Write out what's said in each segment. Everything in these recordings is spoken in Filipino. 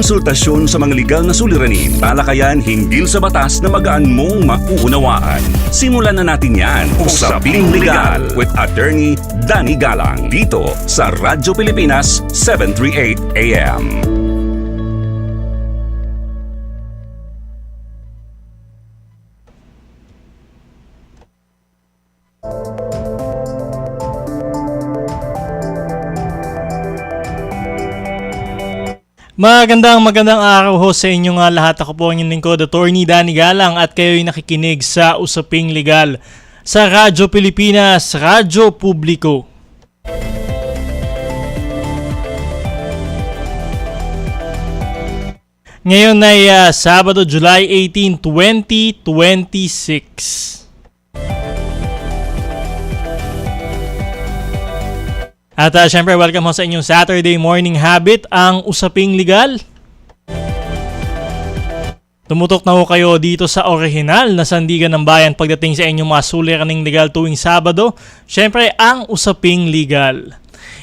konsultasyon sa mga legal na suliranin, talakayan hinggil sa batas na magaan mong mauunawaan. Simulan na natin yan. Usaping Legal with Attorney Danny Galang dito sa Radyo Pilipinas 738 AM. Magandang araw ho sa inyong lahat. Ako po ang inyong lingkod, Attorney Danny Galang, at kayo'y nakikinig sa Usaping Legal sa Radyo Pilipinas, Radyo Publiko. Ngayon ay Sabado, July 18, 2026. At syempre, welcome ho sa inyong Saturday morning habit, ang Usaping Legal. Tumutok na ho kayo dito sa orihinal na sandigan ng bayan pagdating sa inyong mga suliraning legal tuwing Sabado. Syempre, ang Usaping Legal.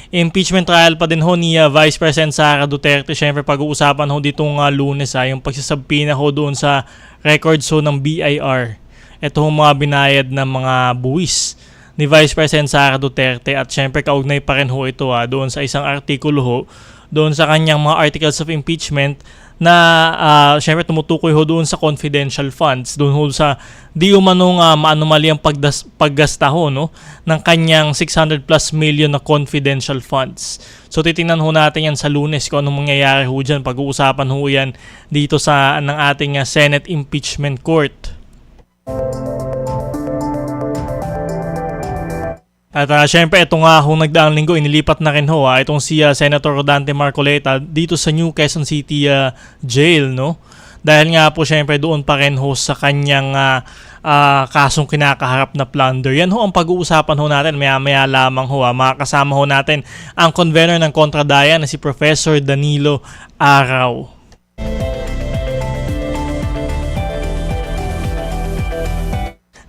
Impeachment trial pa din ho ni Vice President Sara Duterte. Syempre, pag-uusapan ho ditong Lunes yung pagsasabpina ho doon sa records ho ng BIR. Ito ho mga binayad ng mga buwis ni Vice President Sara Duterte, at syempre kaugnay pa rin ho ito doon sa isang artikulo ho doon sa kanyang mga articles of impeachment na syempre tumutukoy ho doon sa confidential funds, doon ho sa di umanong maanomali ang paggasta ho ng kanyang 600 plus million na confidential funds. So titingnan ho natin yan sa Lunes kung anong mangyayari ho dyan. Pag-uusapan ho yan dito sa ng ating Senate Impeachment Court. At syempre, ito nga ho nagdaang linggo, inilipat na rin ho itong si Senator Rodante Marcoleta dito sa New Quezon City Jail, no? Dahil nga po syempre doon pa rin ho sa kanyang kasong kinakaharap na plunder. Yan ho ang pag-uusapan ho natin maya-maya lamang ho. Makakasama ho natin ang convener ng Contra Daya na si Professor Danilo Araw.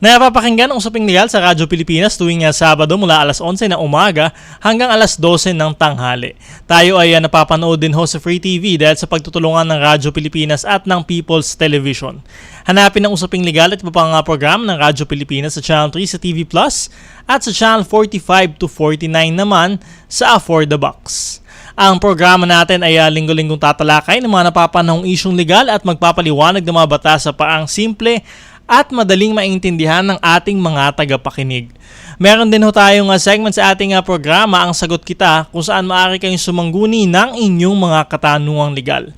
Napapakinggan ang Usaping Legal sa Radyo Pilipinas tuwing Sabado mula alas 11 ng umaga hanggang alas 12 ng tanghali. Tayo ay napapanood din ho sa Free TV dahil sa pagtutulungan ng Radyo Pilipinas at ng People's Television. Hanapin ang Usaping Legal at iba pang program ng Radyo Pilipinas sa Channel 3 sa TV Plus at sa Channel 45 to 49 naman sa For the Box. Ang programa natin ay linggo-linggong tatalakay ng mga napapanahong isyong legal at magpapaliwanag ng mga batas sa paraang simple at madaling maintindihan ng ating mga tagapakinig. Meron din ho tayong segment sa ating programa, Ang Sagot Kita, kung saan maaari kayong sumangguni ng inyong mga katanungang legal.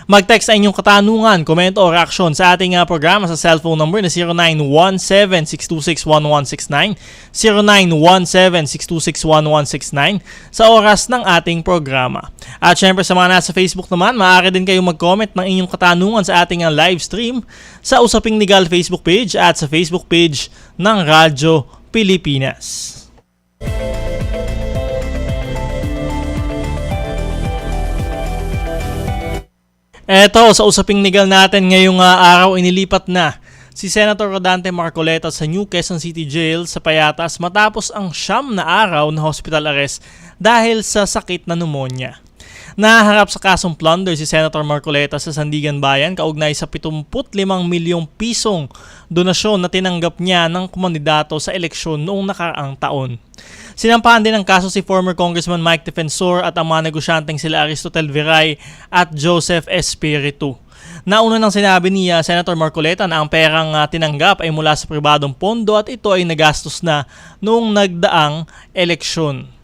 Mag-text sa inyong katanungan, komento o reaksyon sa ating programa sa cellphone number na 0917-626-1169, 0917-626-1169 sa oras ng ating programa. At syempre sa mga nasa Facebook naman, maaari din kayong mag-comment ng inyong katanungan sa ating live stream sa Usaping Legal Facebook page at sa Facebook page ng Radyo Pilipinas. Eto, sa Usaping Legal natin ngayong araw, inilipat na si Senator Rodante Marcoleta sa New Quezon City Jail sa Payatas matapos ang 9 na araw na hospital arrest dahil sa sakit na pneumonia. Naharap sa kasong plunder si Senator Marcoleta sa Sandigan Bayan kaugnay sa 75 milyong pisong donasyon na tinanggap niya ng kumandidato sa eleksyon noong nakaraang taon. Sinampahan din ng kaso si former Congressman Mike Defensor at ang mga negosyanteng sila Aristotel Viray at Joseph Espiritu. Nauna nang sinabi ni Senator Marcoleta na ang perang tinanggap ay mula sa pribadong pondo at ito ay nagastos na noong nagdaang eleksyon.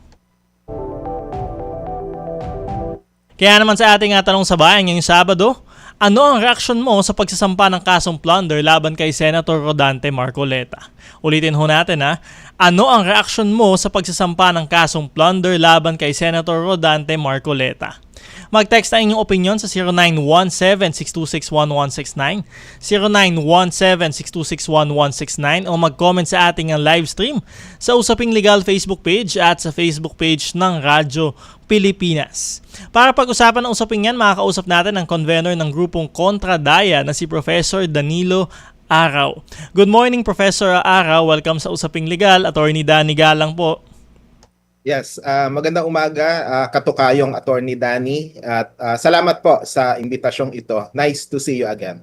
Kaya naman sa ating tanong sa bayan ngayong Sabado, ano ang reaksyon mo sa pagsasampa ng kasong plunder laban kay Senator Rodante Marcoleta? Ulitin ho natin ano ang reaksyon mo sa pagsasampa ng kasong plunder laban kay Senator Rodante Marcoleta? Mag-text na inyong opinion sa 0917-626-1169, 0917-626-1169 o mag-comment sa ating live stream sa Usaping Legal Facebook page at sa Facebook page ng Radyo Pilipinas. Para pag-usapan ng usaping yan, makakausap natin ang convener ng grupong Contra Daya na si Professor Danilo Araw. Good morning, Professor Araw. Welcome sa Usaping Legal. Attorney Danny Galang po. Yes, magandang umaga, katukayong Attorney Danny at salamat po sa imbitasyong ito. Nice to see you again.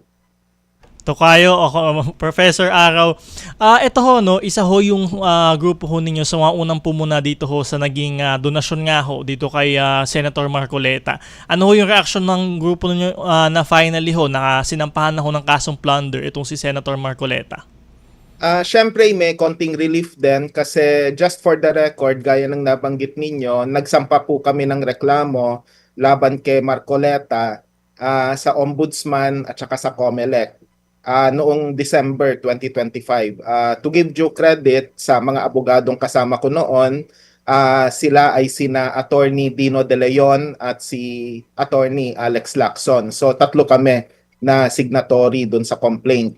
Tokayo, ako, Professor Araw. Ito ho, no, isa ho yung grupo ho ninyo sa mga unang pumuna dito ho sa naging donasyon nga ho dito kay Senator Marcoleta. Ano ho yung reaction ng grupo ninyo na finally ho, nakasinampahan na ho ng kasong plunder itong si Senator Marcoleta? Siyempre may konting relief din kasi just for the record, gaya ng nabanggit ninyo, nagsampa po kami ng reklamo laban kay Marcoleta sa Ombudsman at saka sa COMELEC noong December 2025. To give due credit sa mga abogadong kasama ko noon, sila ay sina Attorney Dino De Leon at si Attorney Alex Lacson. So tatlo kami na signatory doon sa complaint.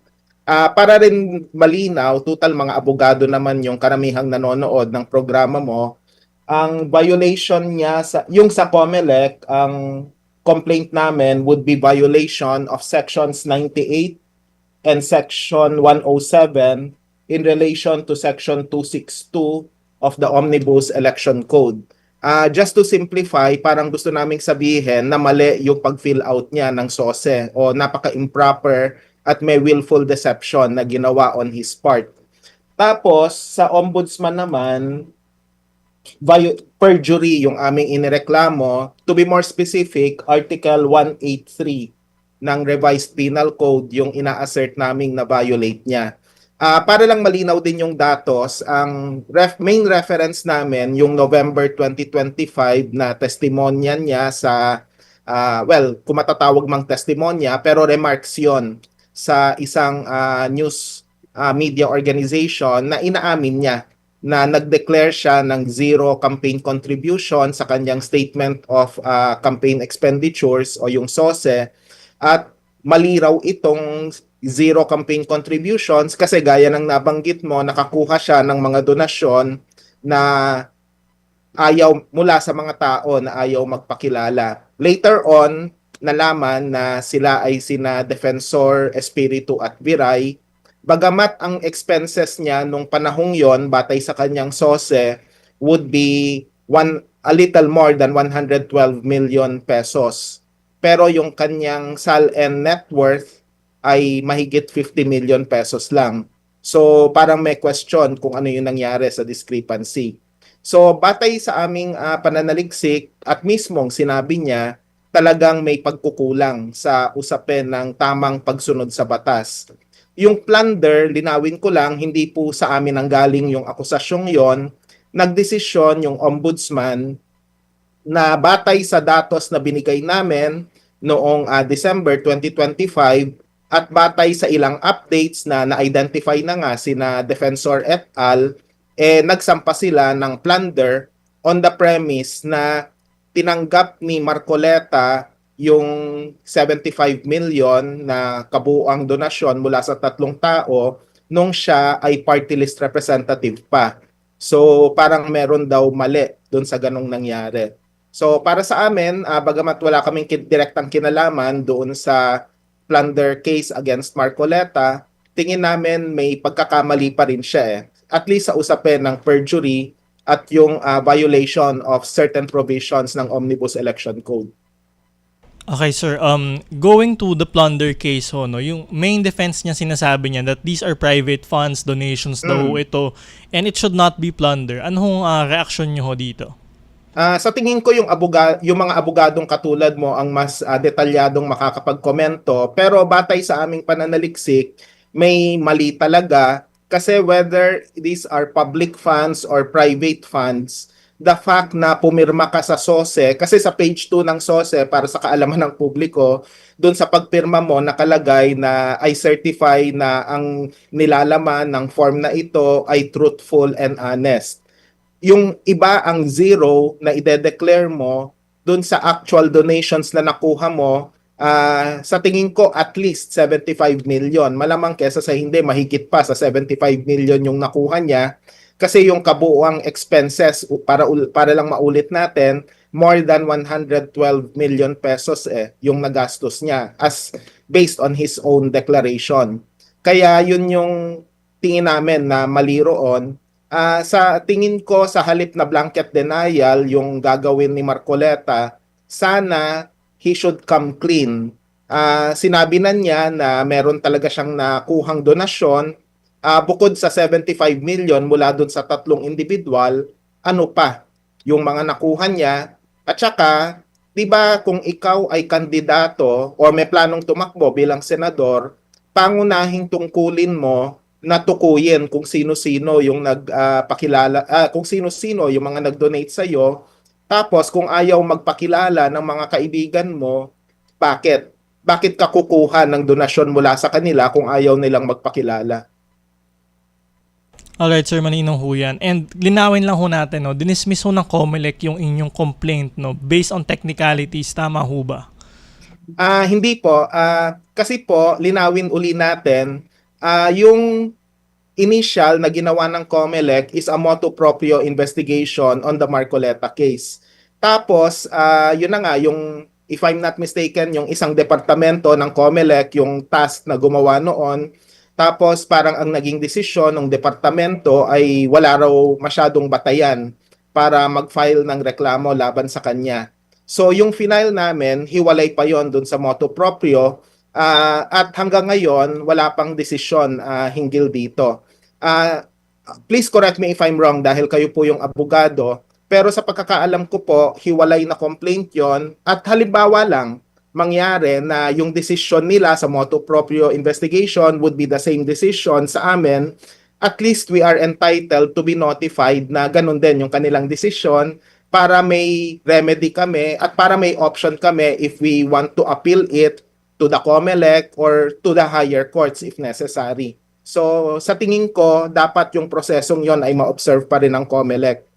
Para rin malinaw, total mga abogado naman yung karamihang nanonood ng programa mo. Ang violation niya yung sa COMELEC, ang complaint namin would be violation of sections 98 and section 107 in relation to section 262 of the Omnibus Election Code. Just to simplify, parang gusto naming sabihin na mali yung pag-fill out niya ng SOSE o napaka-improper at may willful deception na ginawa on his part. Tapos, sa ombudsman naman, perjury yung aming inireklamo. To be more specific, Article 183 ng Revised Penal Code yung ina-assert naming na violate niya. Para lang malinaw din yung datos, ang main reference namin yung November 2025 na testimonya niya sa, kung matatawag mang testimonya, pero remarks yon sa isang news media organization na inaamin niya na nag-declare siya ng zero campaign contribution sa kanyang statement of campaign expenditures o yung SOSE at mali raw itong zero campaign contributions kasi gaya ng nabanggit mo, nakakuha siya ng mga donasyon na ayaw mula sa mga tao na ayaw magpakilala. Later on, nalaman na sila ay sina Defensor Espiritu at Viray. Bagamat ang expenses niya nung panahong yon batay sa kanyang SOSE would be a little more than 112 million pesos. Pero yung kanyang SALN net worth ay mahigit 50 million pesos lang. So parang may question kung ano yung nangyari sa discrepancy. So batay sa aming pananaliksik at mismong sinabi niya, talagang may pagkukulang sa usapin ng tamang pagsunod sa batas. Yung plunder, linawin ko lang, hindi po sa amin ang galing yung akusasyong yon. Nagdesisyon yung ombudsman na batay sa datos na binigay namin noong December 2025 at batay sa ilang updates na na-identify na nga sina Defensor et al., nagsampa sila ng plunder on the premise na tinanggap ni Marcoleta yung 75 million na kabuuang donasyon mula sa tatlong tao nung siya ay party list representative pa. So parang meron daw mali doon sa ganong nangyari. So para sa amin, bagamat wala kaming direktang kinalaman doon sa plunder case against Marcoleta, tingin namin may pagkakamali pa rin siya At least sa usapin ng perjury at yung violation of certain provisions ng Omnibus Election Code. Okay, sir. Going to the plunder case ho, no, yung main defense niya sinasabi niya that these are private funds, donations daw ito, and it should not be plunder. Ano hong reaction niyo ho dito? Sa tingin ko yung mga abogadong katulad mo ang mas detalyadong makakapagkomento, pero batay sa aming pananaliksik, may mali talaga kasi whether these are public funds or private funds, the fact na pumirma ka sa SOSE, kasi sa page 2 ng SOSE, para sa kaalaman ng publiko, doon sa pagpirma mo nakalagay na I certify na ang nilalaman ng form na ito ay truthful and honest. Yung iba ang zero na ide-declare mo doon sa actual donations na nakuha mo, sa tingin ko at least 75 million. Malamang kesa sa hindi, mahigit pa sa 75 million yung nakuha niya. Kasi yung kabuuang expenses, para lang maulit natin, more than 112 million pesos yung nagastos niya as based on his own declaration. Kaya yun yung tingin namin na mali roon. Sa tingin ko, sa halip na blanket denial yung gagawin ni Marcoleta, sana he should come clean. Sinabi na niya na meron talaga siyang nakuhang donasyon, bukod sa 75 million mula dun sa tatlong individual, ano pa yung mga nakuha niya. At saka, di ba kung ikaw ay kandidato o may planong tumakbo bilang senador, pangunahing tungkulin mo na tukuyin kung sino-sino yung nagpakilala, kung sino-sino yung mga nag-donate sa iyo. Tapos kung ayaw magpakilala ng mga kaibigan mo, bakit? Bakit ka kukuha ng donasyon mula sa kanila kung ayaw nilang magpakilala? Alright, Sir, maninong ho yan. And linawin lang ho natin, no, dinismiss ho ng COMELEC yung inyong complaint, no, based on technicalities. Tama ho ba? Hindi po. Kasi po, linawin uli natin, yung initial na ginawa ng COMELEC is a motu proprio investigation on the Marcoleta case. Tapos, yun na nga, yung, if I'm not mistaken, yung isang departamento ng COMELEC, yung task na gumawa noon, tapos parang ang naging desisyon ng departamento ay wala raw masyadong batayan para mag-file ng reklamo laban sa kanya. So yung final namin, hiwalay pa yon dun sa motu proprio, at hanggang ngayon wala pang desisyon hinggil dito. Please correct me if I'm wrong dahil kayo po yung abogado, pero sa pagkakaalam ko po, hiwalay na complaint yon at halimbawa lang, mangyari na yung decision nila sa motu proprio investigation would be the same decision sa amin, at least we are entitled to be notified na ganun din yung kanilang decision para may remedy kami at para may option kami if we want to appeal it to the COMELEC or to the higher courts if necessary. So sa tingin ko, dapat yung prosesong yon ay ma-observe pa rin ng COMELEC.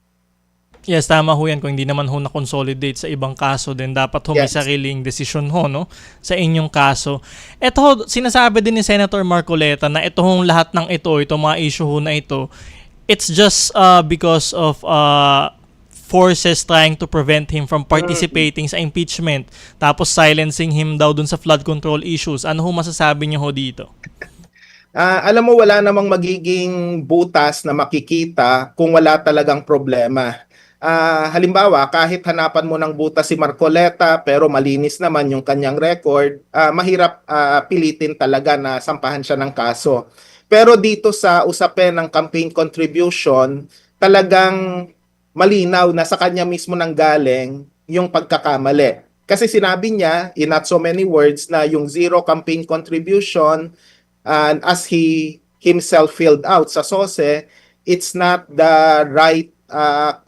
Yes, tama ho yan. Kung hindi naman ho na-consolidate sa ibang kaso, then dapat ho may Yes. sariling desisyon ho, no, sa inyong kaso. Ito ho, sinasabi din ni Senator Marcoleta na ito hong lahat ng ito, itong mga issue ho na ito, it's just because of forces trying to prevent him from participating sa impeachment, tapos silencing him daw dun sa flood control issues. Ano ho masasabi niyo ho dito? Alam mo, wala namang magiging butas na makikita kung wala talagang problema. Halimbawa, kahit hanapan mo ng butas si Marcoleta pero malinis naman yung kanyang record, mahirap pilitin talaga na sampahan siya ng kaso. Pero dito sa usapin ng campaign contribution, talagang malinaw na sa kanya mismo nang galing yung pagkakamali. Kasi sinabi niya, in not so many words, na yung zero campaign contribution, and as he himself filled out sa SOSE, it's not the right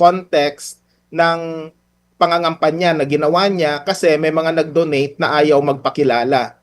context ng pangangampanya na ginawa niya kasi may mga nag-donate na ayaw magpakilala.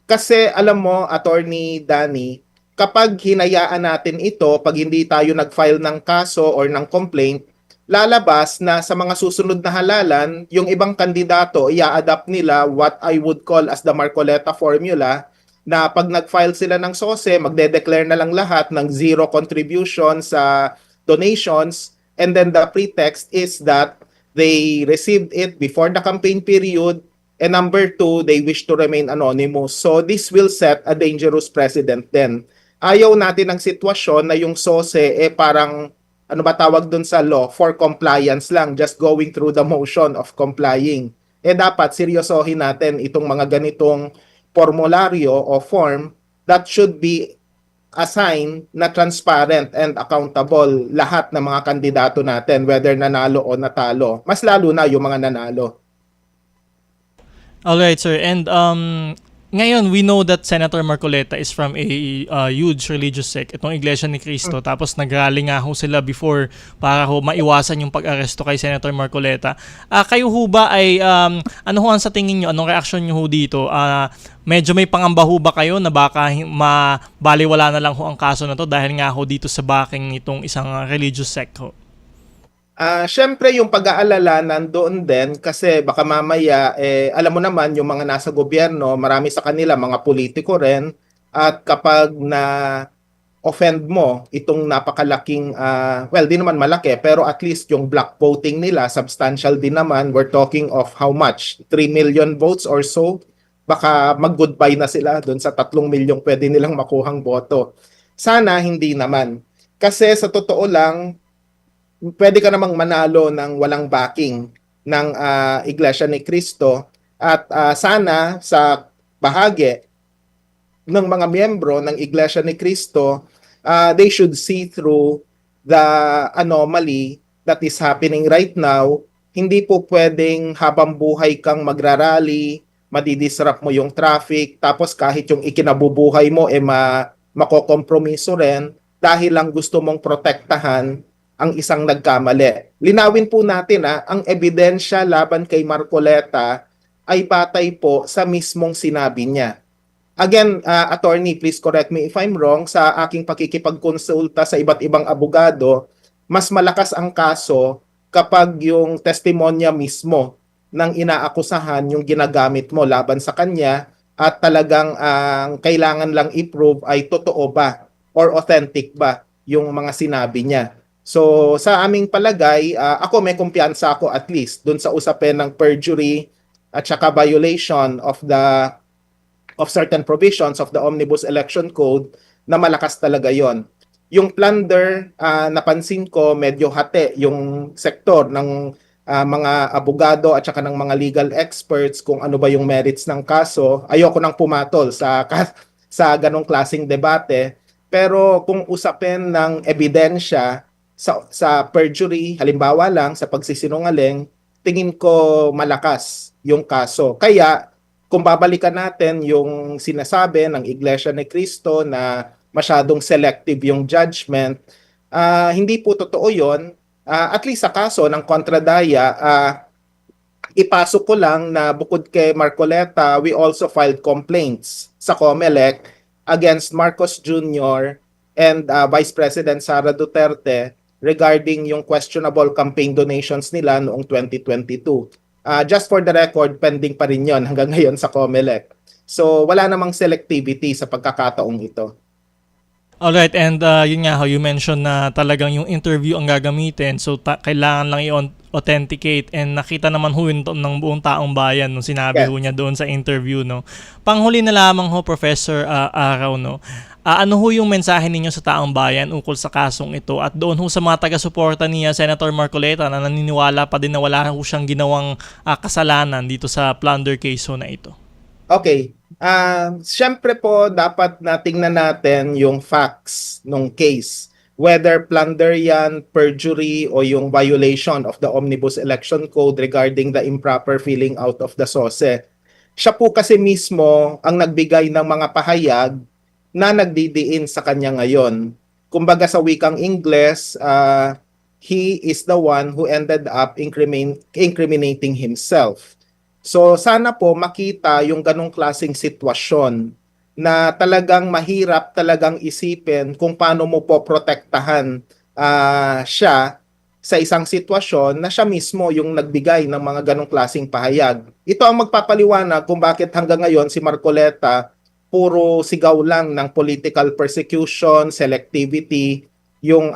Kasi alam mo, Attorney Danny, kapag hinayaan natin ito, pag hindi tayo nag-file ng kaso or ng complaint, lalabas na sa mga susunod na halalan, yung ibang kandidato, i-adapt nila what I would call as the Marcoleta formula, na pag nag-file sila ng SOSE, magde-declare na lang lahat ng zero contribution sa donations, and then the pretext is that they received it before the campaign period, and number two, they wish to remain anonymous. So this will set a dangerous precedent then. Ayaw natin ng sitwasyon na yung SOSE parang, ano ba tawag dun sa law, for compliance lang, just going through the motion of complying. Dapat seryosohin natin itong mga ganitong formularyo o form that should be assigned na transparent and accountable lahat ng mga kandidato natin, whether nanalo o natalo. Mas lalo na yung mga nanalo. Alright, sir. And ngayon, we know that Senator Marcoleta is from a huge religious sect, itong Iglesia ni Cristo. Tapos nag-rally nga ho sila before para ho maiwasan yung pag-aresto kay Senator Marcoleta. Kayo ho ba ay, ano ho ang sa tingin nyo? Anong reaksyon nyo ho dito? Medyo may pangamba ho ba kayo na baka mabaliwala na lang ho ang kaso na to dahil nga ho dito sa backing nitong isang religious sect ho? Syempre yung pag-aalala nandoon din kasi baka mamaya, alam mo naman yung mga nasa gobyerno, marami sa kanila mga politiko rin, at kapag na offend mo itong napakalaking, well, di naman malaki, pero at least yung black voting nila, substantial din naman. We're talking of how much? 3 million votes or so? Baka mag-goodbye na sila doon sa 3 milyong pwede nilang makuhang boto. Sana hindi naman. Kasi sa totoo lang, pwede ka namang manalo ng walang backing ng Iglesia ni Cristo at sana sa bahagi ng mga miyembro ng Iglesia ni Cristo, they should see through the anomaly that is happening right now. Hindi po pwedeng habang buhay kang magrarally, madidisrupt mo yung traffic, tapos kahit yung ikinabubuhay mo makokompromiso rin dahil lang gusto mong protektahan ang isang nagkamali. Linawin po natin ang ebidensya laban kay Marcoleta ay batay po sa mismong sinabi niya. Again, attorney, please correct me if I'm wrong, sa aking pakikipagkonsulta sa iba't ibang abogado, mas malakas ang kaso kapag yung testimonya mismo ng inaakusahan yung ginagamit mo laban sa kanya at talagang ang kailangan lang i-prove ay totoo ba or authentic ba yung mga sinabi niya. So sa aming palagay, ako may kumpiyansa ako at least dun sa usapin ng perjury at saka violation of certain provisions of the Omnibus Election Code na malakas talaga yon. Yung plunder, napansin ko medyo hati yung sektor ng mga abogado at saka ng mga legal experts kung ano ba yung merits ng kaso. Ayoko nang pumatol sa ganong klaseng debate. Pero kung usapin ng ebidensya sa perjury, halimbawa lang sa pagsisinungaling, tingin ko malakas yung kaso. Kaya kung babalikan natin yung sinasabi ng Iglesia ni Cristo na masyadong selective yung judgment, hindi po totoo yun. At least sa kaso ng kontradaya, ipasok ko lang na bukod kay Marcoleta, we also filed complaints sa COMELEC against Marcos Jr. and Vice President Sara Duterte regarding yung questionable campaign donations nila noong 2022. Just for the record, pending pa rin yun hanggang ngayon sa COMELEC. So wala namang selectivity sa pagkakataong ito. Alright, and yun nga, how you mentioned na talagang yung interview ang gagamitin, so kailangan lang i-authenticate, and nakita naman ho yun ng buong taong bayan nung sinabi ho niya doon sa interview, no. Panghuli na lamang ho, Professor Araw, no. Ano ho yung mensahe ninyo sa taong bayan ukol sa kasong ito, at doon ho sa mga taga-suporta ni Senator Marcoleta na naniniwala pa din na wala ho siyang ginawang kasalanan dito sa plunder case ho na ito? Okay. Siyempre po, dapat na tingnan natin yung facts ng case. Whether plunder yan, perjury, o yung violation of the Omnibus Election Code regarding the improper filling out of the SOSE. Siya po kasi mismo ang nagbigay ng mga pahayag na nagdidiin sa kanya ngayon. Kumbaga sa wikang Ingles, he is the one who ended up incriminating himself. So sana po makita yung ganong klaseng sitwasyon na talagang mahirap talagang isipin kung paano mo po protektahan siya sa isang sitwasyon na siya mismo yung nagbigay ng mga ganong klaseng pahayag. Ito ang magpapaliwanag kung bakit hanggang ngayon si Marcoleta puro sigaw lang ng political persecution, selectivity, yung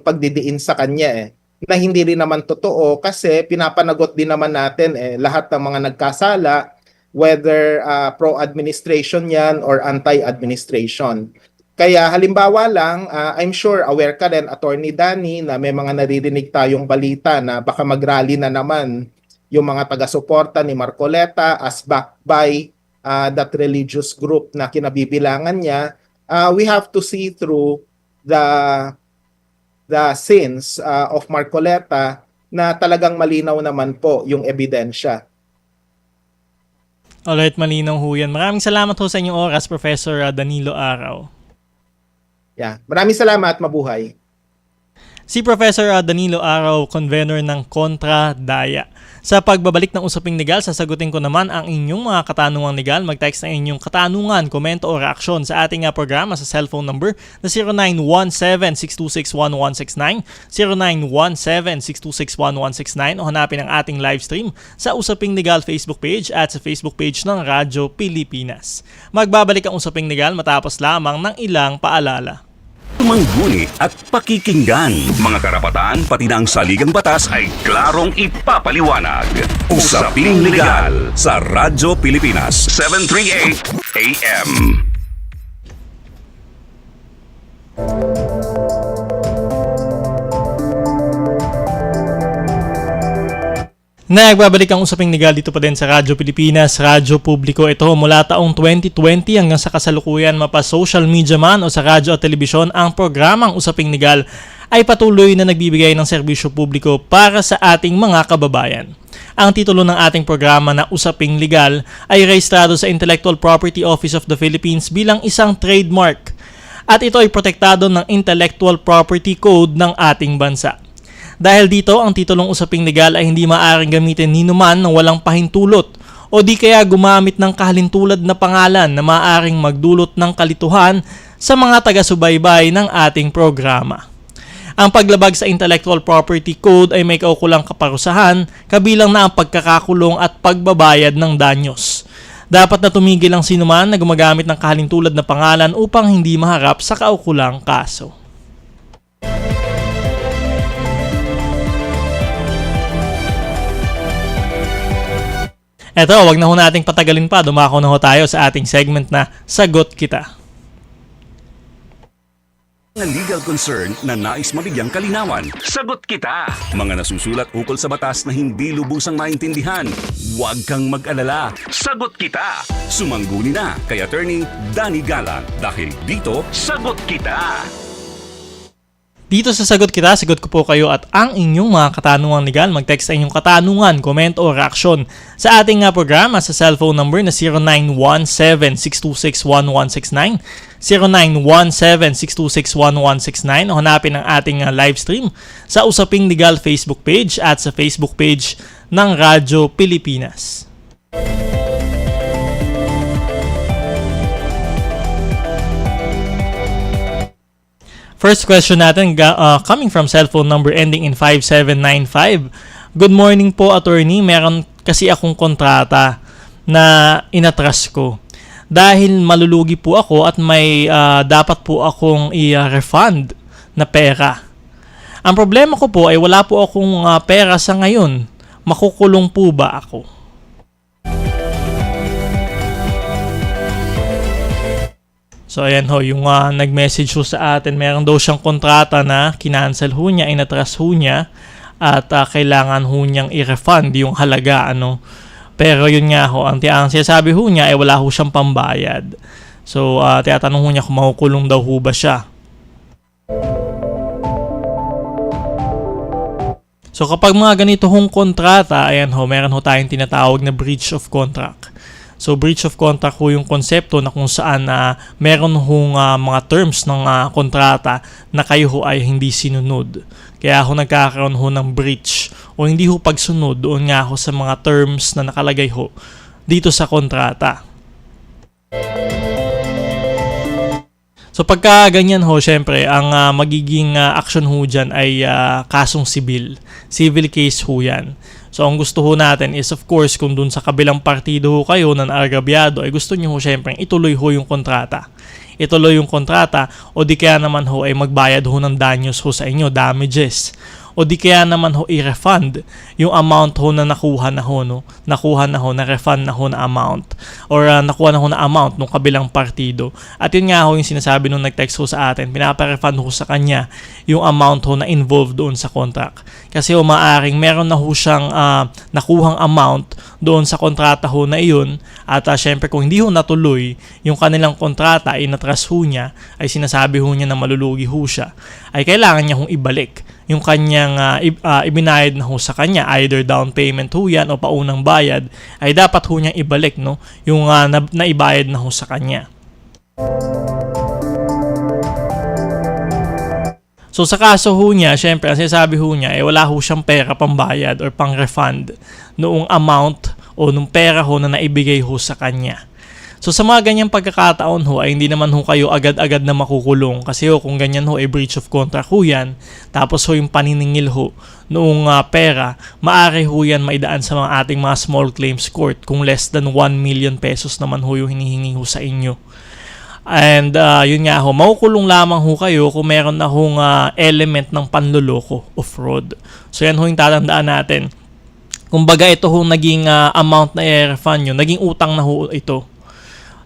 pagdidiin sa kanya na hindi rin naman totoo kasi pinapanagot din naman natin lahat ng mga nagkasala, whether pro-administration yan or anti-administration. Kaya halimbawa lang, I'm sure aware ka rin, Attorney Danny, na may mga naririnig tayong balita na baka mag-rally na naman yung mga taga-suporta ni Marcoleta as backed by that religious group na kinabibilangan niya. We have to see through the sins of Marcoleta na talagang malinaw naman po yung ebidensya. Alright, malinaw ho yan. Maraming salamat ho sa inyong oras, Professor Danilo Araw. Yeah. Maraming salamat, mabuhay. Si Professor Danilo Araw, convener ng Kontra Daya. Sa pagbabalik ng Usaping Legal, sasagutin ko naman ang inyong mga katanungang legal. Mag-text na inyong katanungan, komento o reaksyon sa ating programa sa cellphone number na 0917-626-1169, 0917-626-1169 o hanapin ang ating live stream sa Usaping Legal Facebook page at sa Facebook page ng Radyo Pilipinas. Magbabalik ang Usaping Legal matapos lamang ng ilang paalala. Tumangguni at pakikinggan. Mga karapatan pati na ang saligang batas ay klarong ipapaliwanag. Usaping Legal sa Radyo Pilipinas 738 AM. Nagbabalik ang usaping legal dito pa din sa Radyo Pilipinas, Radyo Publiko. Ito mula taong 2020 hanggang sa kasalukuyan, mapa social media man o sa radyo at telebisyon, ang programang Usaping Legal ay patuloy na nagbibigay ng serbisyo publiko para sa ating mga kababayan. Ang titulo ng ating programa na Usaping Legal ay rehistrado sa Intellectual Property Office of the Philippines bilang isang trademark at ito ay protektado ng Intellectual Property Code ng ating bansa. Dahil dito, ang titulong Usaping Legal ay hindi maaaring gamitin ninuman ng walang pahintulot o di kaya gumamit ng kahalintulad na pangalan na maaaring magdulot ng kalituhan sa mga taga-subaybay ng ating programa. Ang paglabag sa Intellectual Property Code ay may kaukulang kaparusahan, kabilang na ang pagkakakulong at pagbabayad ng danyos. Dapat na tumigil ang sinuman na gumagamit ng kahalintulad na pangalan upang hindi maharap sa kaukulang kaso. Eto, wag na ho nating patagalin pa. Dumako na ho tayo sa ating segment na Sagot Kita. Mga legal concern na nais mabigyang kalinawan. Sagot kita! Mga nasusulat ukol sa batas na hindi lubusang maintindihan. Huwag kang mag-alala. Sagot kita! Sumangguni na kay Attorney Danny Galang dahil dito, Sagot Kita! Dito sa Sagot Kita, sagot ko po kayo at ang inyong mga katanungang legal. Mag-text sa inyong katanungan, comment o reaksyon sa ating programa sa cellphone number na 0917-626-1169, 0917-626-1169 o hanapin ang ating live stream sa Usaping Legal Facebook page at sa Facebook page ng Radyo Pilipinas. First question natin coming from cellphone number ending in 5795. Good morning po, attorney. Meron kasi akong kontrata na inatras ko. Dahil malulugi po ako at may dapat po akong i-refund na pera. Ang problema ko po ay wala po akong pera sa ngayon. Makukulong po ba ako? So ayan ho, yung nag-message ho sa atin, meron daw siyang kontrata na kinancel ho niya, inatras ho niya at kailangan ho niyang i-refund yung halaga ano. Pero yun nga ho, ang sinasabi ho niya ay wala ho siyang pambayad. So tinatanong ho niya kung makukulong daw ho ba siya. So kapag mga ganito hong kontrata, ayan ho, meron ho tayong tinatawag na breach of contract. So breach of contract ho yung konsepto na kung saan meron hong mga terms ng kontrata na kayo ho ay hindi sinunod. Kaya ho nagkakaroon ho ng breach o hindi ho pagsunod doon nga ho sa mga terms na nakalagay ho dito sa kontrata. So pagka ganyan ho, syempre, ang magiging action ho dyan ay kasong sibil. Civil case ho yan. So ang gusto ho natin is of course kung dun sa kabilang partido ho kayo na naagabyado ay gusto nyo ho syempre ituloy ho yung kontrata. Ituloy yung kontrata o di kaya naman ho ay magbayad ho ng danyos ho sa inyo, damages. O di kaya naman ho i-refund yung amount ho na nakuha na ho, no? Nakuha na ho, na-refund na ho na amount. Or nakuha na ho na amount ng kabilang partido. At yun nga ho yung sinasabi nung nag-text ho sa atin, pinapa-refund ho sa kanya yung amount ho na involved doon sa contract. Kasi ho maaaring meron na ho siyang nakuhang amount doon sa kontrata ho na iyon. At syempre kung hindi ho natuloy yung kanilang kontrata ay natras ho niya, ay sinasabi ho niya na malulugi ho siya, ay kailangan niya hong ibalik yung kanyang ibinayad na ho sa kanya, either down payment ho yan o paunang bayad, ay dapat ho niyang ibalik no, yung naibayad na ho sa kanya. So sa kaso ho niya, syempre ang sinasabi ho niya ay wala ho siyang pera pambayad or pang refund noong amount o nung pera ho na naibigay ho sa kanya. So sa mga ganyang pagkakataon ho ay hindi naman ho kayo agad-agad na makukulong kasi ho kung ganyan ho ay breach of contract ho yan, tapos ho yung paniningil ho noong pera, maaari ho yan maidaan sa mga ating mga small claims court kung less than 1 million pesos naman ho yung hinihingi ho sa inyo. And yun nga ho, makukulong lamang ho kayo kung meron na hong element ng panloloko o fraud. So yan ho yung tatandaan natin. Kumbaga ito ho naging amount na i-refund nyo, naging utang na ho ito.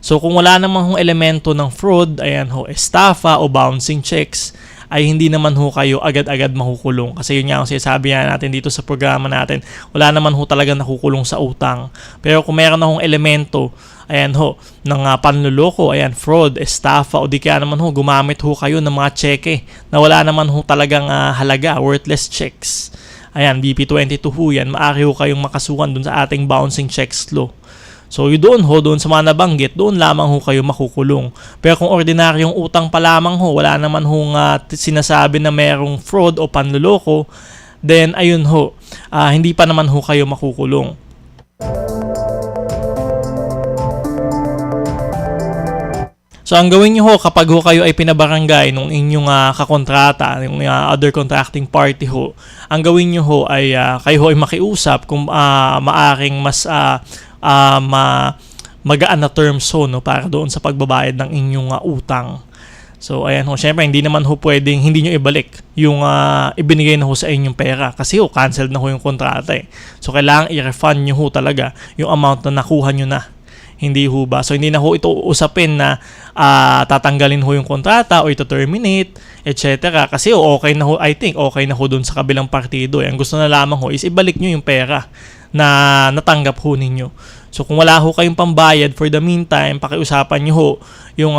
So kung wala namang hong elemento ng fraud, ayan ho, estafa o bouncing checks, ay hindi naman ho kayo agad-agad makukulong. Kasi yun nga ang sinasabi natin dito sa programa natin, wala naman ho talaga nakukulong sa utang. Pero kung meron na hong elemento, ayan ho, ng panluloko, ayan, fraud, estafa, o di kaya naman ho, gumamit ho kayo ng mga cheque na wala naman ho talagang halaga, worthless checks. Ayan, BP22 ho yan, maaari ho kayong makasuhan dun sa ating bouncing checks law. So doon sa mga nabanggit, doon lamang ho kayo makukulong. Pero kung ordinaryong utang pa lamang ho, wala naman ho sinasabi na merong fraud o panluloko, then ayun ho, hindi pa naman ho kayo makukulong. So ang gawin nyo ho kapag ho kayo ay pinabarangay nung inyong kakontrata, yung other contracting party ho, ang gawin nyo ho ay kayo ho ay makiusap kung maaring mas magaan na terms ho, no, para doon sa pagbabayad ng inyong utang. So ayan ho, syempre hindi naman ho pwedeng hindi nyo ibalik yung ibinigay na ho sa inyong pera kasi ho canceled na ho yung kontrata eh. So kailangan i-refund nyo ho talaga yung amount na nakuha nyo na. Hindi ho ba? So hindi na ho ito usapin na tatanggalin ho yung kontrata o ito terminate, etc. Kasi okay na ho, I think okay na ho dun sa kabilang partido. Ang gusto na lamang ho is ibalik nyo yung pera na natanggap ho ninyo. So kung wala ho kayong pambayad for the meantime, pakiusapan nyo ho yung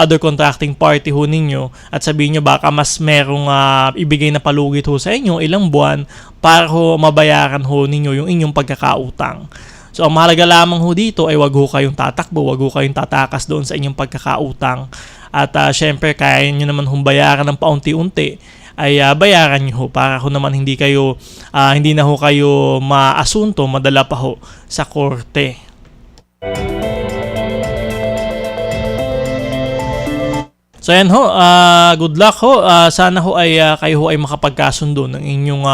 other contracting party ho ninyo at sabihin nyo baka mas merong ibigay na palugit ho sa inyo ilang buwan para ho mabayaran ho ninyo yung inyong pagkakautang. So ang mahalaga lamang ho dito ay wag ho kayong tatakbo, wag ho kayong tatakas doon sa inyong pagkakautang. At syempre kaya nyo naman bayaran ng paunti-unti, ay bayaran nyo ho para ho naman hindi na ho kayo maasunto, madala pa ho sa korte. So ayan ho, good luck ho. Sana ho ay kayo ho ay makapagkasundo ng inyong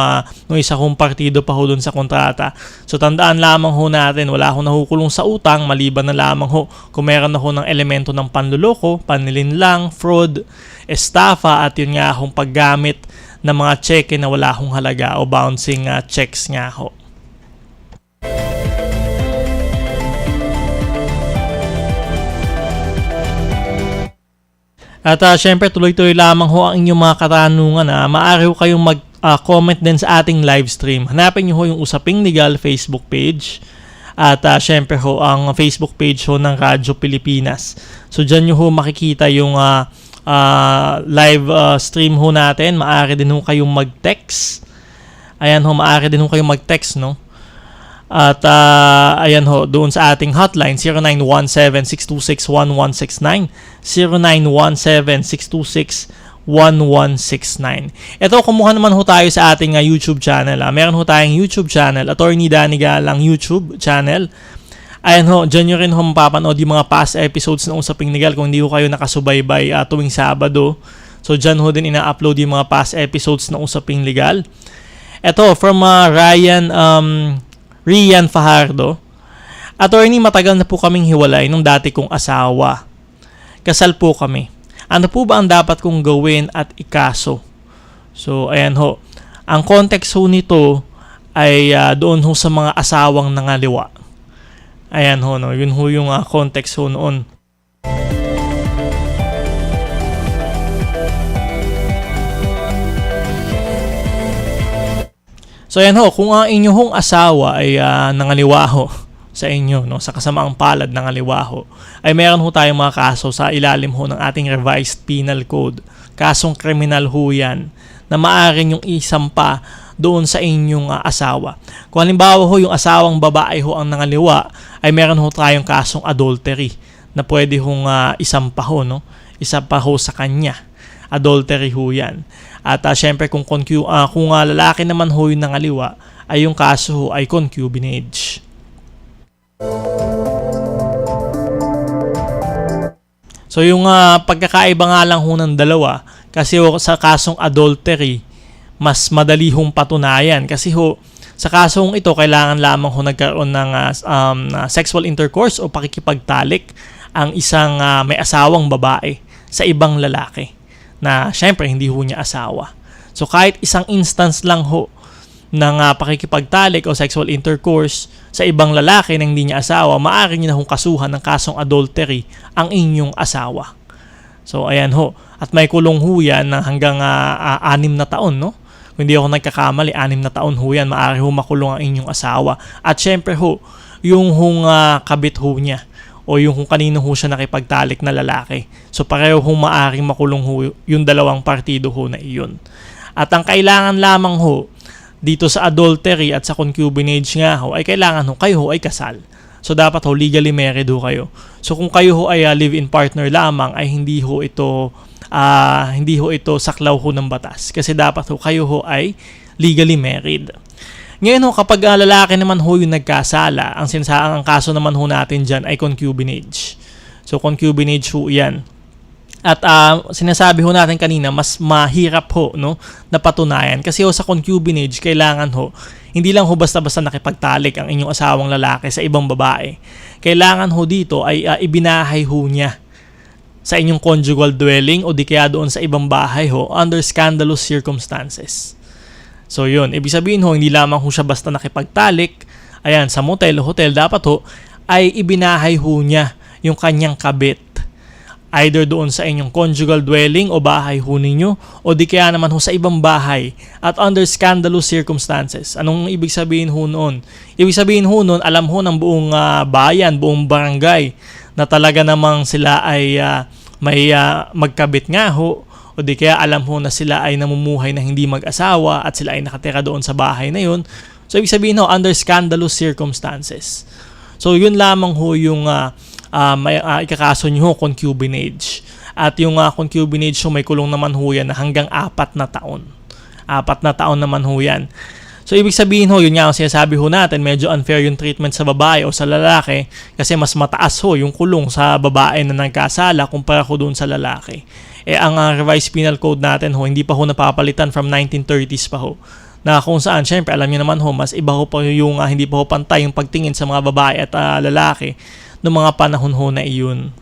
ng isa kong partido pa ho dun sa kontrata. So tandaan lamang ho natin, wala ho nahukulong sa utang maliban na lamang ho kung meron na ho ng elemento ng panluloko, panlilinlang, fraud, estafa at yun nga hong paggamit ng mga cheque na wala hong halaga o bouncing checks nga ho. At syempre tuloy-tuloy lamang ho ang inyong mga katanungan. Maaari ho kayong mag-comment din sa ating live stream. Hanapin nyo ho yung Usaping Legal Facebook page. At syempre ho ang Facebook page ho ng Radyo Pilipinas. So dyan nyo ho makikita yung live stream ho natin. Maaari din ho kayong mag-text. Ayan ho, maaari din ho kayong mag-text, no? At ayan ho, doon sa ating hotline 0917-626-1169 0917-626-1169. Ito, kumuha naman ho tayo sa ating YouTube channel. Meron ho tayong YouTube channel, Attorney Danny Galang YouTube channel. Ayan ho, dyan nyo rin ho mapapanood yung mga past episodes ng Usaping Legal kung hindi ho kayo nakasubaybay tuwing Sabado. So dyan ho din ina-upload yung mga past episodes ng Usaping Legal. Ito, from Rian Fajardo. Attorney, matagal na po kaming hiwalay nung dati kong asawa. Kasal po kami. Ano po ba ang dapat kong gawin at ikaso? So, ayan ho. Ang context ho nito ay doon ho sa mga asawang nangaliwa. Ayan ho, no? Yun ho yung context ho noon. So yan ho, kung ang inyong asawa ay nangaliwa ho sa inyo, no, sa kasamaang palad nangaliwa ho, ay meron ho tayong mga kaso sa ilalim ho ng ating revised penal code. Kasong kriminal ho yan na maaari nyong isampa doon sa inyong asawa. Kung halimbawa ho yung asawang babae ho ang nangaliwa, ay meron ho tayong kasong adultery na pwede hong isampa ho, no? Isampa ho sa kanya. Adultery ho yan. At syempre kung lalaki naman ho yung nangaliwa, ay yung kaso ho ay concubinage. So yung pagkakaiba nga lang ho ng dalawa, kasi ho, sa kasong adultery, mas madali hong patunayan. Kasi ho, sa kasong ito, kailangan lamang ho nagkaroon ng sexual intercourse o pakikipagtalik ang isang may asawang babae sa ibang lalaki na syempre hindi ho niya asawa. So kahit isang instance lang ho ng pakikipagtalik o sexual intercourse sa ibang lalaki na hindi niya asawa, maaari niyo na hong kasuhan ng kasong adultery ang inyong asawa. So ayan ho, at may kulong ho yan ng hanggang 6 na taon, no? Kung hindi ako nagkakamali, 6 na taon ho yan, maaari ho makulong ang inyong asawa. At syempre ho, yung kabit ho niya o yung kung kanino ho siya nakipagtalik na lalaki. So pareho ho maaring makulong ho yung dalawang partido ho na iyon. At ang kailangan lamang ho dito sa adultery at sa concubinage nga ho ay kailangan ho kayo ho ay kasal. So dapat ho legally married ho kayo. So kung kayo ho ay live-in partner lamang ay hindi ho ito saklaw ho ng batas kasi dapat ho kayo ho ay legally married. Ngayon ho kapag lalaki naman ho yung nagkasala, ang kaso naman ho natin diyan ay concubinage. So concubinage ho 'yan. At sinasabi ho natin kanina, mas mahirap ho, no, na patunayan. Kasi ho sa concubinage, kailangan ho, hindi lang ho basta-basta nakipagtalik ang inyong asawang lalaki sa ibang babae. Kailangan ho dito ay ibinahay ho niya sa inyong conjugal dwelling o di kaya doon sa ibang bahay ho under scandalous circumstances. So yun, ibig sabihin ho, hindi lamang ho siya basta nakipagtalik, ayan, sa motel o hotel, dapat ho, ay ibinahay ho niya yung kanyang kabit. Either doon sa inyong conjugal dwelling o bahay ho ninyo o di kaya naman ho sa ibang bahay at under scandalous circumstances. Anong ibig sabihin ho noon? Ibig sabihin ho noon, alam ho ng buong bayan, buong barangay na talaga namang sila ay may magkabit nga ho o di kaya alam ho na sila ay namumuhay na hindi mag-asawa at sila ay nakatira doon sa bahay na yun. So ibig sabihin ho, under scandalous circumstances. So yun lamang ho yung ikakaso nyo ho, concubinage. At yung concubinage ho, may kulong naman ho yan na hanggang 4 na taon. 4 na taon naman ho yan. So ibig sabihin ho, yun nga ang sinasabi ho natin, medyo unfair yung treatment sa babae o sa lalaki kasi mas mataas ho yung kulong sa babae na nagkasala kumpara ho doon sa lalaki. Ang revised penal code natin ho, hindi pa ho napapalitan from 1930s pa ho. Na kung saan, syempre, alam niyo naman ho, mas iba ho pa yung hindi pa ho pantay yung pagtingin sa mga babae at lalaki noong mga panahon ho na iyon.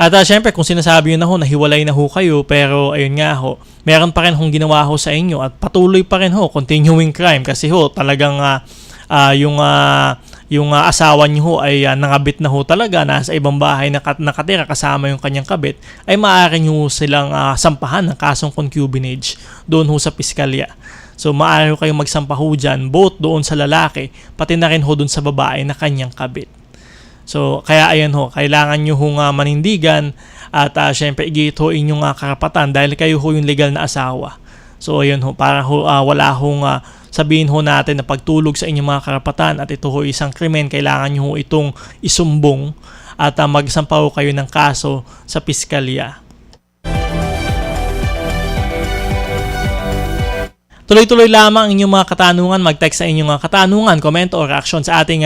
At syempre, kung sinasabi nyo na ho, nahiwalay na ho kayo, pero ayun nga ho, meron pa rin hong ginawa ho sa inyo at patuloy pa rin ho, continuing crime kasi ho, talagang yung asawa niyo ho ay nangabit na ho talaga, nasa ibang bahay nakatira kasama yung kanyang kabit, ay maaari nyo silang sampahan ng kasong concubinage doon ho sa piskalya. So maaari kayong magsampa ho dyan, both doon sa lalaki, pati na rin ho doon sa babae na kanyang kabit. So kaya ayan ho, kailangan nyo hong manindigan at syempre igit ho inyong karapatan dahil kayo ho yung legal na asawa. So ayun ho, para ho wala hong sabihin ho natin na pagtulog sa inyong mga karapatan at ito ho isang krimen, kailangan nyo ho itong isumbong at magsampa ho kayo ng kaso sa piskalya. Tuloy-tuloy lamang ang inyong mga katanungan, mag-text sa inyong mga katanungan, komento o reaction sa ating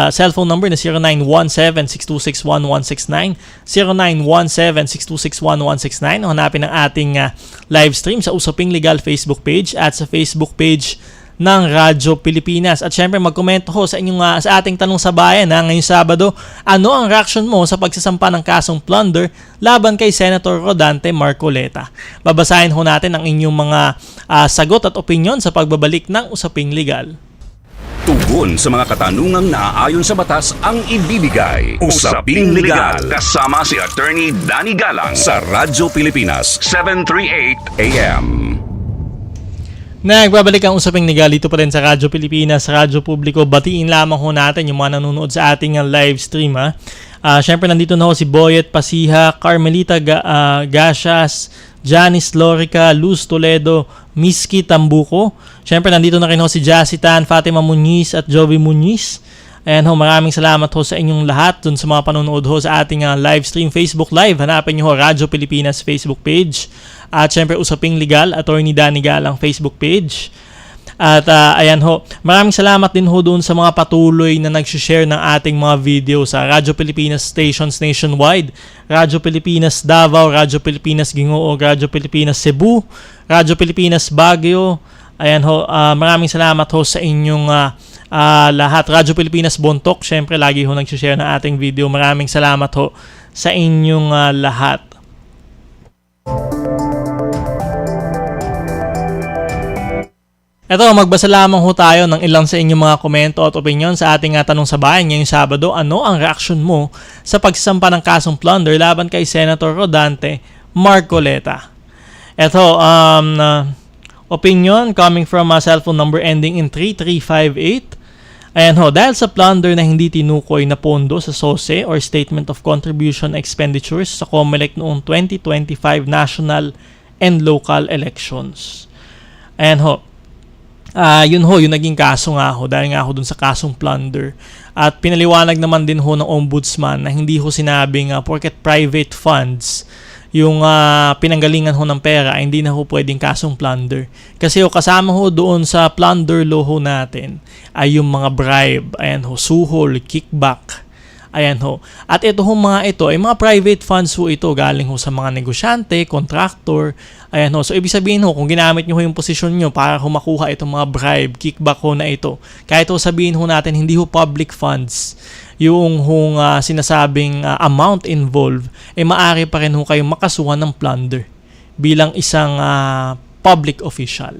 cellphone number na 0917-626-1169, 0917-626-1169. Hanapin ang ating live stream sa Usaping Legal Facebook page at sa Facebook page ng Radyo Pilipinas. At syempre magkomento ho sa inyong sa ating tanong sa bayan ngayong Sabado, ano ang reaction mo sa pagsasampa ng kasong plunder laban kay Senator Rodante Marcoleta? Babasahin ho natin ang inyong mga sagot at opinyon sa pagbabalik ng Usaping Legal. Tugon sa mga katanungang naaayon sa batas ang ibibigay. Usaping Legal kasama si Attorney Danny Galang sa Radyo Pilipinas 738 AM. Nagbabalik ang Usaping Legal dito pa rin sa Radyo Pilipinas, Radyo Publiko. Batiin lamang ho natin yung mga nanonood sa ating live stream. Syempre nandito na ho si Boyet Pasiha, Carmelita Gashas, Janice Lorica, Luz Toledo, Miski Tambuco. Syempre nandito na rin ho si Jacitan, Fatima Muniz at Jovi Muniz. Ayan ho, maraming salamat ho sa inyong lahat dun sa mga panonood ho sa ating live stream, Facebook Live. Hanapin nyo ho Radyo Pilipinas Facebook page. At syempre Usaping Legal, Attorney Danny Galang Facebook page. At ayan ho, maraming salamat din ho doon sa mga patuloy na nag-share ng ating mga video sa Radyo Pilipinas stations nationwide, Radyo Pilipinas Davao, Radyo Pilipinas Ginoo, Radyo Pilipinas Cebu, Radyo Pilipinas Baguio. Ayan ho, maraming salamat ho sa inyong lahat. Radyo Pilipinas Bontok, syempre lagi ho nag-share ng ating video. Maraming salamat ho sa inyong lahat. Eto, magbasa lamang ho tayo ng ilang sa inyong mga komento at opinion sa ating tanong sa bayan ngayong Sabado. Ano ang reaksyon mo sa pagsampa ng kasong plunder laban kay Senator Rodante Marcoleta? Eto, opinion coming from a cellphone number ending in 3358. Ayan ho, dahil sa plunder na hindi tinukoy na pondo sa SOSE or Statement of Contribution Expenditures sa COMELEC noong 2025 national and local elections. Ayan ho. Yun ho, yung naging kaso nga ho, dahil nga ho dun sa kasong plunder. At pinaliwanag naman din ho ng ombudsman na hindi ho sinabing porket private funds yung pinanggalingan ho ng pera, hindi na ho pwedeng kasong plunder. Kasi ho, kasama ho doon sa plunder law ho natin ay yung mga bribe, ayan ho, suhol, kickback, ayan ho. At ito ho mga ito ay mga private funds ho ito, galing ho sa mga negosyante, contractor, ayan ho. So ibig sabihin ho, kung ginamit nyo ho yung posisyon nyo para ho makuha itong mga bribe, kickback ho na ito, kahit ho sabihin ho natin hindi ho public funds yung sinasabing amount involved, maaari pa rin ho kayong makasuhan ng plunder bilang isang public official.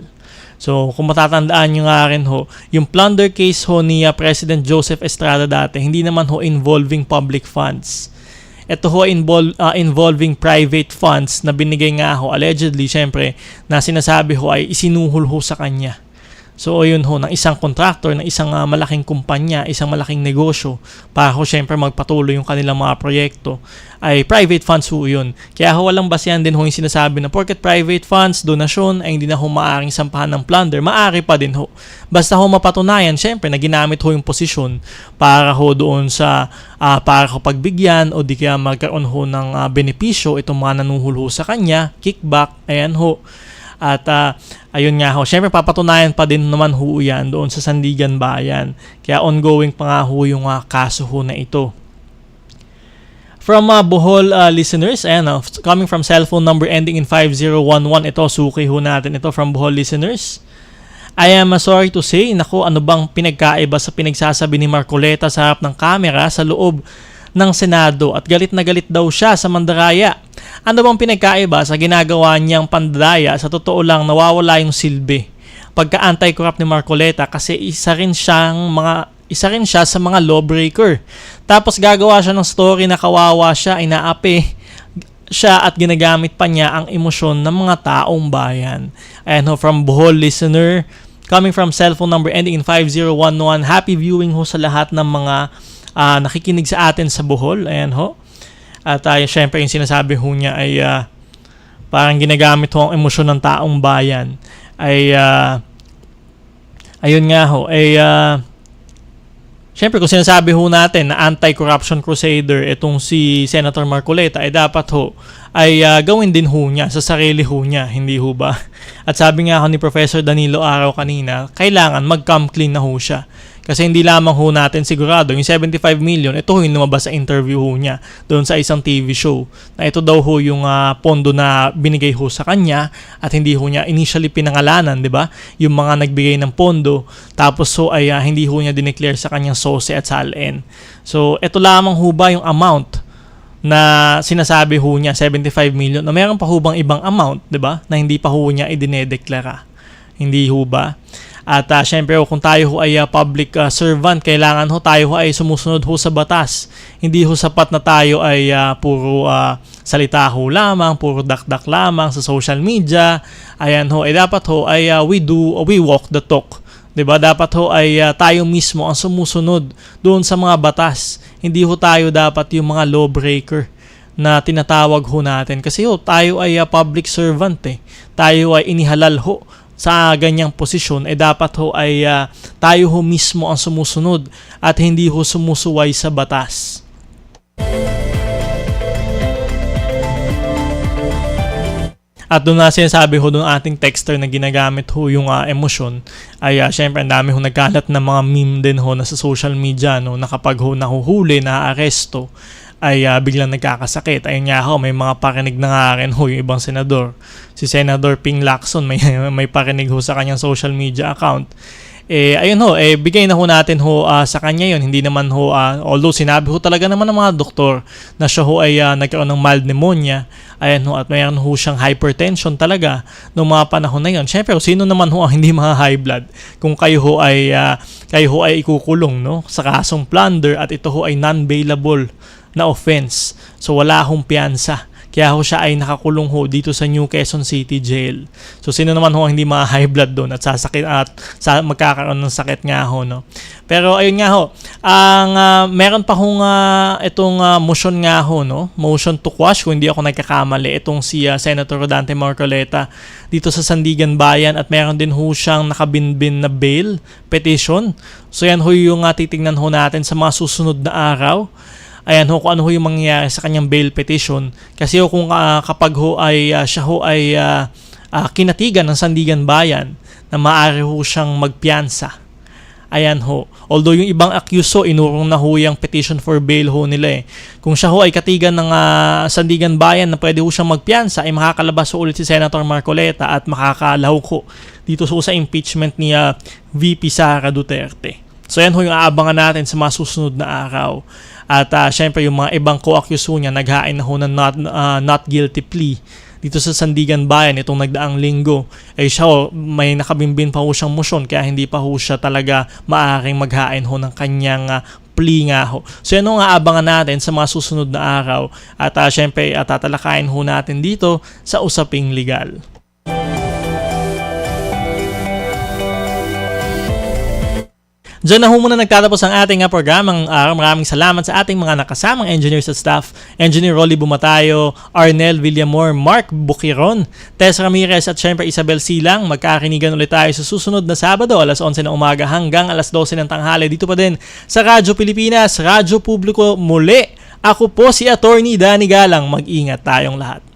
So, kung matatandaan nyo nga rin ho, yung plunder case ho ni President Joseph Estrada dati, hindi naman ho involving public funds. Ito ho involving private funds na binigay nga ho, allegedly, syempre, na sinasabi ho ay isinuhol ho sa kanya. So, yun ho, ng isang contractor, ng isang malaking kumpanya, isang malaking negosyo, para ho syempre magpatuloy yung kanilang mga proyekto, ay private funds ho yun. Kaya ho, walang basehan din ho yung sinasabi na porket private funds, donasyon, ay hindi na ho maaaring sampahan ng plunder, maaari pa din ho. Basta ho mapatunayan, syempre, na ginamit ho yung posisyon para ho doon sa, para ho pagbigyan, o di kaya magkaroon ho ng benepisyo, itong mga nanuhul ho sa kanya, kickback, ayan ho. At ayun nga ho, syempre papatunayan pa din naman ho yan doon sa Sandigan Bayan. Kaya ongoing pa nga ho yung kaso ho na ito. From Bohol listeners, ayan, coming from cellphone number ending in 5011, ito, suki ho natin ito from Bohol listeners. I am sorry to say, naku, ano bang pinagkaiba sa pinagsasabi ni Marcoleta sa harap ng kamera sa loob ng Senado at galit na galit daw siya sa mandaraya. Ano bang pinagkaiba sa ginagawa niyang pandadaya? Sa totoo lang, nawawala yung silbi pagka anti-corrupt ni Marcoleta kasi isa rin siya sa mga lawbreaker. Tapos gagawa siya ng story na kawawa siya, inaapi siya at ginagamit pa niya ang emosyon ng mga taong bayan. Ayan ho, from Bohol listener, coming from cellphone number ending in 5011, happy viewing ho sa lahat ng mga nakikinig sa atin sa Bohol. Ayan ho. At syempre yung sinasabi ho niya ay parang ginagamit ho ang emosyon ng taong bayan. Ay ayun nga ho, ay syempre kung sinasabi ho natin na anti-corruption crusader itong si Senator Marcoleta, ay dapat ho ay gawin din ho niya sa sarili ho niya, hindi ho ba? At sabi nga ho ni Professor Danilo Araw kanina, kailangan mag-come clean na ho siya. Kasi hindi lamang ho natin sigurado, yung 75 million, ito ho yung lumabas sa interview ho niya doon sa isang TV show. Na ito daw ho yung pondo na binigay ho sa kanya at hindi ho niya initially pinangalanan, di ba? Yung mga nagbigay ng pondo, tapos ho ay hindi ho niya dineclare sa kanyang SOSE at SALN. So, ito lamang ho ba yung amount na sinasabi ho niya, 75 million, na meron pa ho bang ibang amount, di ba? Na hindi pa ho niya idinedeklara. Hindi ho ba? At syempre kung tayo ho ay public servant, kailangan ho tayo ho ay sumusunod ho sa batas. Hindi ho sapat na tayo ay puro salita ho lamang, puro dakdak lamang sa social media. Ayan ho, dapat ho ay we walk the talk. 'Di ba? Dapat ho ay tayo mismo ang sumusunod doon sa mga batas. Hindi ho tayo dapat yung mga lawbreaker na tinatawag ho natin. Kasi ho, tayo ay public servant eh. Tayo ay inihalal ho sa ganyang posisyon, dapat ho ay tayo ho mismo ang sumusunod at hindi ho sumusuway sa batas. At doon na sinasabi ho doon ating texter na ginagamit ho yung emosyon, ay syempre ang dami ho nagkalat na mga meme din ho na sa social media, no, na kapag ho nahuhuli, na-aresto, ay biglang nagkakasakit. Ayun nga ho, may mga parinig na nga rin ho yung ibang senador. Si Senador Ping Lacson, may parinig ho sa kanyang social media account. ayun ho, bigay na ho natin ho sa kanya yon. Hindi naman ho, although sinabi ho talaga naman ng mga doktor na siya ho ay nagkaroon ng mild pneumonia, ayan ho, at mayroon ho siyang hypertension talaga noong mga panahon na yon. Siyempre, sino naman ho ang hindi mga high blood kung kayo ho ay ikukulong, no, sa kasong plunder at ito ho ay non-bailable na offense. So wala hong piyansa. Kaya ho siya ay nakakulong ho dito sa New Quezon City Jail. So sino naman ho ang hindi mga high blood doon at sasakit at magkakaroon ng sakit nga ho, no. Pero ayun nga ho, ang meron pa hong itong motion nga ho, no, motion to quash kung hindi ako nagkakamali, itong si Senator Rodante Marcoleta dito sa Sandigan Bayan, at meron din ho siyang nakabinbin na bail petition. So yan ho yung titingnan ho natin sa mga susunod na araw. Ayan ho, kung ano ho yung mangyayari sa kanyang bail petition. Kasi ho, kung kapag ho ay siya ho ay kinatigan ng Sandigan Bayan, na maaari ho siyang magpiyansa. Ayan ho. Although yung ibang accused ho, inurong na ho yung petition for bail ho nila eh. Kung siya ho ay katigan ng Sandigan Bayan na pwede ho siyang magpiyansa, ay makakalabas ho ulit si Senator Marcoleta at makakalahok ho dito sa impeachment ni VP Sara Duterte. So yan ho yung aabangan natin sa mga susunod na araw. At syempre yung mga ibang co-accused niya naghain na ho ng not guilty plea dito sa Sandigan Bayan itong nagdaang linggo. Siya ho, may nakabimbin pa ho siyang motion kaya hindi pa ho siya talaga maaaring maghain ho ng kanyang plea nga ho. So yan ho nga aabangan natin sa mga susunod na araw. At syempre tatalakayin ho natin dito sa Usaping Legal. Diyan na ho muna nagtatapos ang ating programang araw. Maraming salamat sa ating mga nakasamang engineers at staff. Engineer Rolly Bumatayo, Arnel Villamor, Mark Bukiron, Tess Ramirez at syempre Isabel Silang. Magkakinigan ulit tayo sa susunod na Sabado, alas 11 ng umaga hanggang alas 12 ng tanghali. Dito pa din sa Radyo Pilipinas, Radyo Publiko muli. Ako po si Attorney Danny Galang. Mag-ingat tayong lahat.